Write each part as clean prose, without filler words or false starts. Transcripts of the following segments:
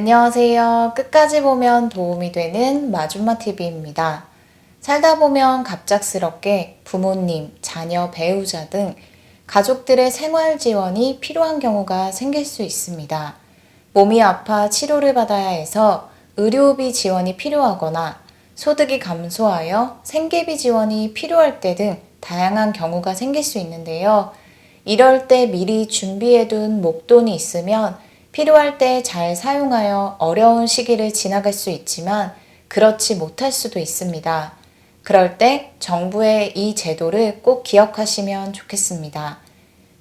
안녕하세요. 끝까지 보면 도움이 되는 마줌마TV입니다. 살다 보면 갑작스럽게 부모님, 자녀, 배우자 등 가족들의 생활 지원이 필요한 경우가 생길 수 있습니다. 몸이 아파 치료를 받아야 해서 의료비 지원이 필요하거나 소득이 감소하여 생계비 지원이 필요할 때 등 다양한 경우가 생길 수 있는데요. 이럴 때 미리 준비해둔 목돈이 있으면 필요할 때 잘 사용하여 어려운 시기를 지나갈 수 있지만 그렇지 못할 수도 있습니다. 그럴 때 정부의 이 제도를 꼭 기억하시면 좋겠습니다.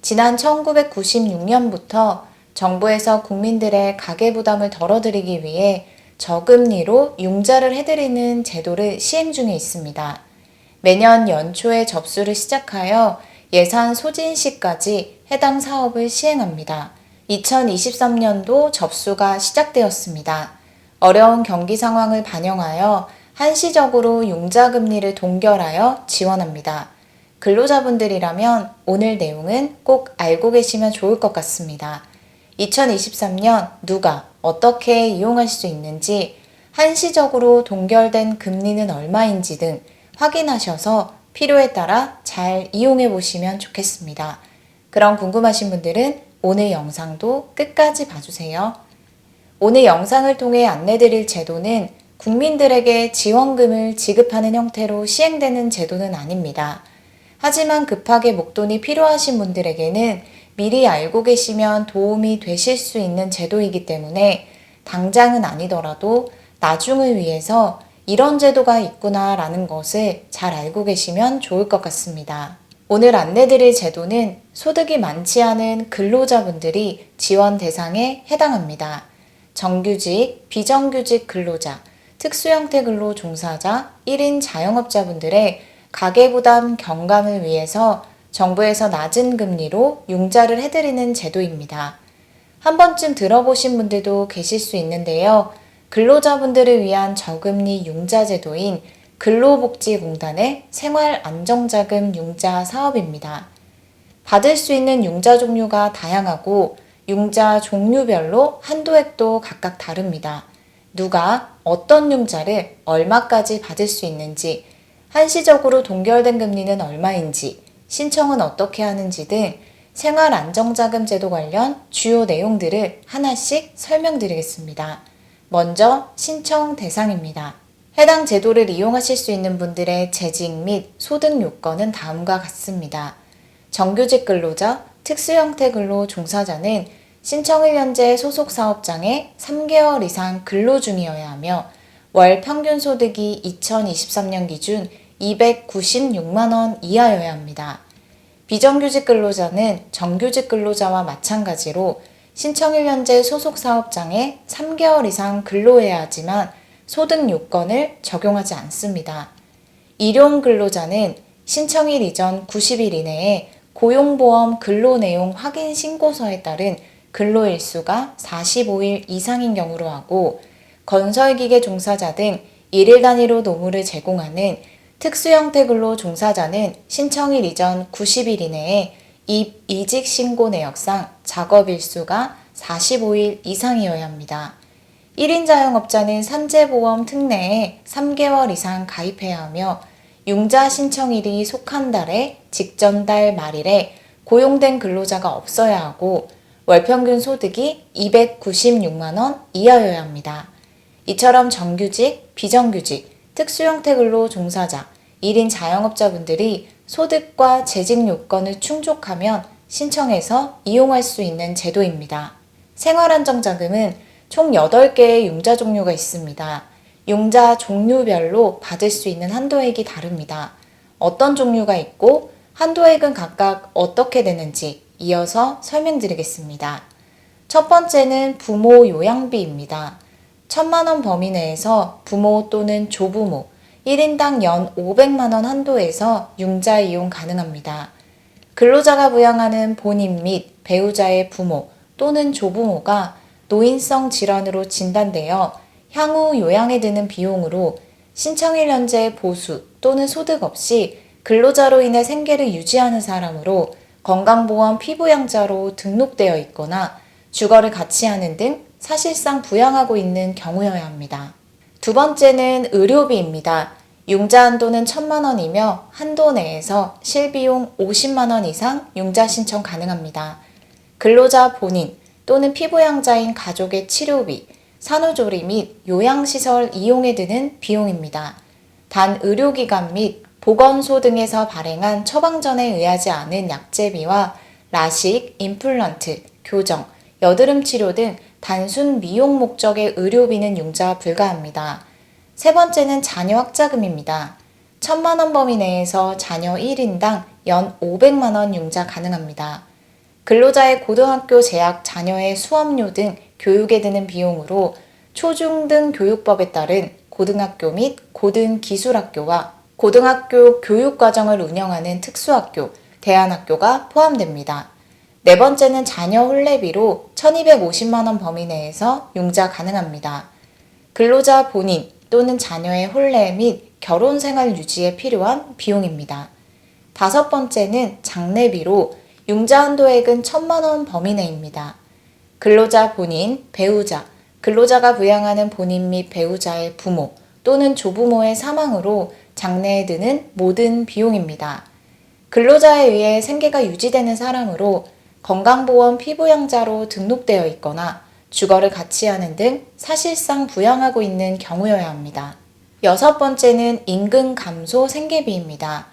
지난 1996년부터 정부에서 국민들의 가계부담을 덜어드리기 위해 저금리로 융자를 해드리는 제도를 시행 중에 있습니다. 매년 연초에 접수를 시작하여 예산 소진 시까지 해당 사업을 시행합니다. 2023년도 접수가 시작되었습니다. 어려운 경기 상황을 반영하여 한시적으로 융자금리를 동결하여 지원합니다. 근로자분들이라면 오늘 내용은 꼭 알고 계시면 좋을 것 같습니다. 2023년 누가 어떻게 이용할 수 있는지, 한시적으로 동결된 금리는 얼마인지 등 확인하셔서 필요에 따라 잘 이용해 보시면 좋겠습니다. 그럼 궁금하신 분들은 오늘 영상도 끝까지 봐주세요. 오늘 영상을 통해 안내드릴 제도는 국민들에게 지원금을 지급하는 형태로 시행되는 제도는 아닙니다. 하지만 급하게 목돈이 필요하신 분들에게는 미리 알고 계시면 도움이 되실 수 있는 제도이기 때문에 당장은 아니더라도 나중을 위해서 이런 제도가 있구나 라는 것을 잘 알고 계시면 좋을 것 같습니다. 오늘 안내드릴 제도는 소득이 많지 않은 근로자분들이 지원 대상에 해당합니다. 정규직, 비정규직 근로자, 특수형태 근로 종사자, 1인 자영업자분들의 가계부담 경감을 위해서 정부에서 낮은 금리로 융자를 해드리는 제도입니다. 한 번쯤 들어보신 분들도 계실 수 있는데요. 근로자분들을 위한 저금리 융자 제도인 근로복지공단의 생활안정자금 융자 사업입니다. 받을 수 있는 융자 종류가 다양하고 융자 종류별로 한도액도 각각 다릅니다. 누가 어떤 융자를 얼마까지 받을 수 있는지, 한시적으로 동결된 금리는 얼마인지, 신청은 어떻게 하는지 등 생활안정자금 제도 관련 주요 내용들을 하나씩 설명드리겠습니다. 먼저 신청 대상입니다. 해당 제도를 이용하실 수 있는 분들의 재직 및 소득 요건은 다음과 같습니다. 정규직 근로자, 특수형태 근로 종사자는 신청일 현재 소속 사업장에 3개월 이상 근로 중이어야 하며 월 평균 소득이 2023년 기준 296만 원 이하여야 합니다. 비정규직 근로자는 정규직 근로자와 마찬가지로 신청일 현재 소속 사업장에 3개월 이상 근로해야 하지만 소득 요건을 적용하지 않습니다. 일용 근로자는 신청일 이전 90일 이내에 고용보험 근로내용 확인 신고서에 따른 근로일수가 45일 이상인 경우로 하고, 건설기계 종사자 등 일일 단위로 노무를 제공하는 특수형태 근로 종사자는 신청일 이전 90일 이내에 이직 신고 내역상 작업일수가 45일 이상이어야 합니다. 1인 자영업자는 산재보험 특례에 3개월 이상 가입해야 하며 융자 신청일이 속한 달의 직전 달 말일에 고용된 근로자가 없어야 하고 월평균 소득이 296만 원 이하여야 합니다. 이처럼 정규직, 비정규직, 특수형태 근로 종사자, 1인 자영업자분들이 소득과 재직 요건을 충족하면 신청해서 이용할 수 있는 제도입니다. 생활안정자금은 총 8개의 융자 종류가 있습니다. 융자 종류별로 받을 수 있는 한도액이 다릅니다. 어떤 종류가 있고 한도액은 각각 어떻게 되는지 이어서 설명드리겠습니다. 첫 번째는 부모 요양비입니다. 1,000만 원 범위 내에서 부모 또는 조부모 1인당 연 500만 원 한도에서 융자 이용 가능합니다. 근로자가 부양하는 본인 및 배우자의 부모 또는 조부모가 노인성 질환으로 진단되어 향후 요양에 드는 비용으로 신청일 현재 보수 또는 소득 없이 근로자로 인해 생계를 유지하는 사람으로 건강보험 피부양자로 등록되어 있거나 주거를 같이 하는 등 사실상 부양하고 있는 경우여야 합니다. 두 번째는 의료비입니다. 융자 한도는 1,000만 원이며 한도 내에서 실비용 50만 원 이상 융자 신청 가능합니다. 근로자 본인 또는 피부양자인 가족의 치료비, 산후조리 및 요양시설 이용에 드는 비용입니다. 단 의료기관 및 보건소 등에서 발행한 처방전에 의하지 않은 약제비와 라식, 임플란트, 교정, 여드름 치료 등 단순 미용 목적의 의료비는 융자 불가합니다. 세 번째는 자녀 학자금입니다. 1,000만 원 범위 내에서 자녀 1인당 연 500만 원 융자 가능합니다. 근로자의 고등학교 재학 자녀의 수업료 등 교육에 드는 비용으로 초중등 교육법에 따른 고등학교 및 고등기술학교와 고등학교 교육과정을 운영하는 특수학교, 대안학교가 포함됩니다. 네 번째는 자녀 혼례비로 1,250만 원 범위 내에서 융자 가능합니다. 근로자 본인 또는 자녀의 혼례 및 결혼 생활 유지에 필요한 비용입니다. 다섯 번째는 장례비로 융자 한도액은 1,000만 원 범위 내입니다. 근로자 본인, 배우자, 근로자가 부양하는 본인 및 배우자의 부모 또는 조부모의 사망으로 장례에 드는 모든 비용입니다. 근로자에 의해 생계가 유지되는 사람으로 건강보험 피부양자로 등록되어 있거나 주거를 같이 하는 등 사실상 부양하고 있는 경우여야 합니다. 여섯 번째는 임금 감소 생계비입니다.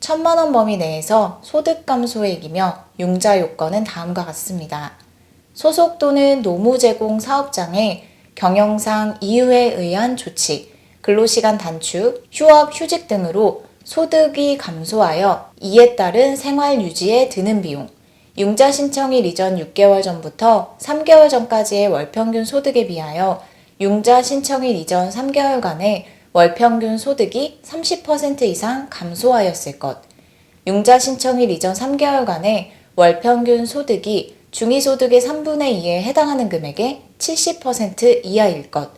1,000만 원 범위 내에서 소득 감소액이며 융자 요건은 다음과 같습니다. 소속 또는 노무 제공 사업장의 경영상 이유에 의한 조치, 근로시간 단축, 휴업, 휴직 등으로 소득이 감소하여 이에 따른 생활 유지에 드는 비용, 융자 신청일 이전 6개월 전부터 3개월 전까지의 월평균 소득에 비하여 융자 신청일 이전 3개월간의 월평균 소득이 30% 이상 감소하였을 것, 융자 신청일 이전 3개월간의 월평균 소득이 중위소득의 3분의 2에 해당하는 금액의 70% 이하일 것,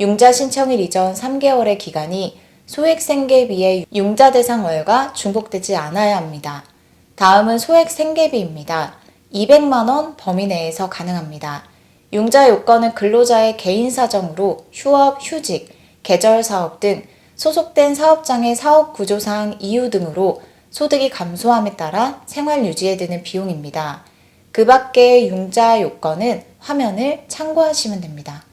융자 신청일 이전 3개월의 기간이 소액생계비의 융자 대상월과 중복되지 않아야 합니다. 다음은 소액생계비입니다. 200만 원 범위 내에서 가능합니다. 융자 요건은 근로자의 개인 사정으로 휴업, 휴직, 계절사업 등 소속된 사업장의 사업구조상 이유 등으로 소득이 감소함에 따라 생활 유지에 드는 비용입니다. 그 밖의 융자 요건은 화면을 참고하시면 됩니다.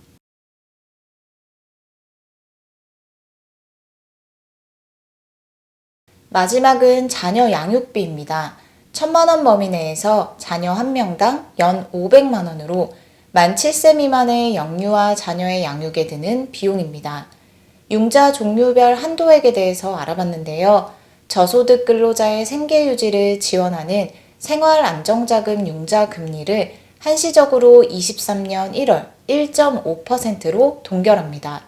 마지막은 자녀 양육비입니다. 1,000만 원 범위 내에서 자녀 1명당 연 500만 원으로 만 7세 미만의 영유아 자녀의 양육에 드는 비용입니다. 융자 종류별 한도액에 대해서 알아봤는데요. 저소득 근로자의 생계 유지를 지원하는 생활안정자금 융자 금리를 한시적으로 23년 1월 1.5%로 동결합니다.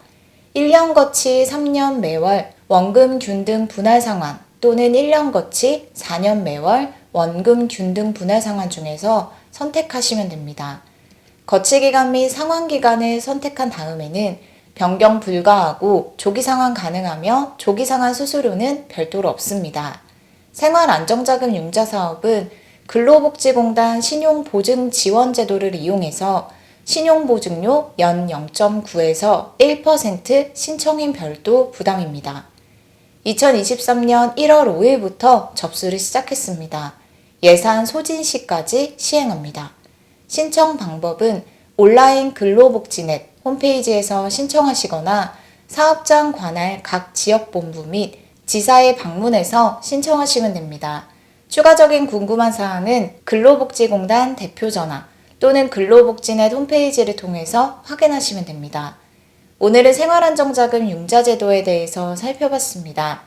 1년 거치 3년 매월 원금 균등 분할 상환 또는 1년 거치 4년 매월 원금 균등 분할 상환 중에서 선택하시면 됩니다. 거치 기간 및 상환 기간을 선택한 다음에는 변경 불가하고 조기 상환 가능하며 조기 상환 수수료는 별도로 없습니다. 생활안정자금 융자 사업은 근로복지공단 신용보증지원제도를 이용해서 신용보증료 연 0.9에서 1% 신청인 별도 부담입니다. 2023년 1월 5일부터 접수를 시작했습니다. 예산 소진 시까지 시행합니다. 신청 방법은 온라인 근로복지넷 홈페이지에서 신청하시거나 사업장 관할 각 지역본부 및 지사에 방문해서 신청하시면 됩니다. 추가적인 궁금한 사항은 근로복지공단 대표전화 또는 근로복지넷 홈페이지를 통해서 확인하시면 됩니다. 오늘은 생활안정자금 융자제도에 대해서 살펴봤습니다.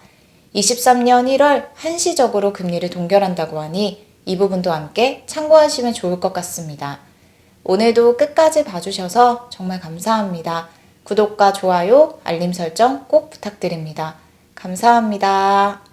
23년 1월 한시적으로 금리를 동결한다고 하니 이 부분도 함께 참고하시면 좋을 것 같습니다. 오늘도 끝까지 봐주셔서 정말 감사합니다. 구독과 좋아요, 알림 설정 꼭 부탁드립니다. 감사합니다.